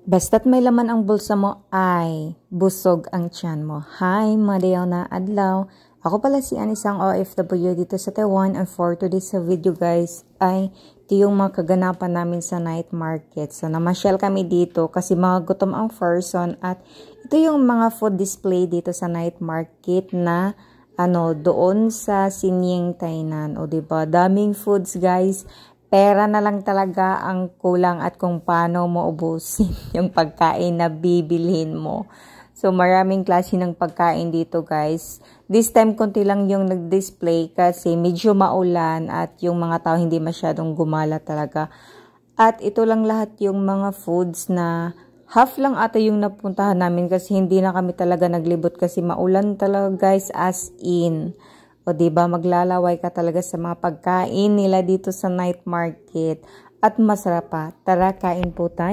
Basta't may laman ang bulsa mo ay busog ang tiyan mo. Hi, madayaw na adlaw. Ako pala si isang OFW dito sa Taiwan, and for today's video guys ay ito yung mga kaganapan namin sa night market. So namasyal kami dito kasi mga gutom ang person, at ito yung mga food display dito sa night market na doon sa Sinying Tainan. O diba, daming foods guys. Pera na lang talaga ang kulang at kung paano mo ubusin yung pagkain na bibilhin mo. So, maraming klase ng pagkain dito guys. This time, konti lang yung nag-display kasi medyo maulan at yung mga tao hindi masyadong gumala talaga. At ito lang lahat yung mga foods na half lang ata yung napuntahan namin kasi hindi na kami talaga naglibot kasi maulan talaga guys, as in. O diba, maglalaway ka talaga sa mga pagkain nila dito sa night market. At masarap pa. Tara, kain po tayo.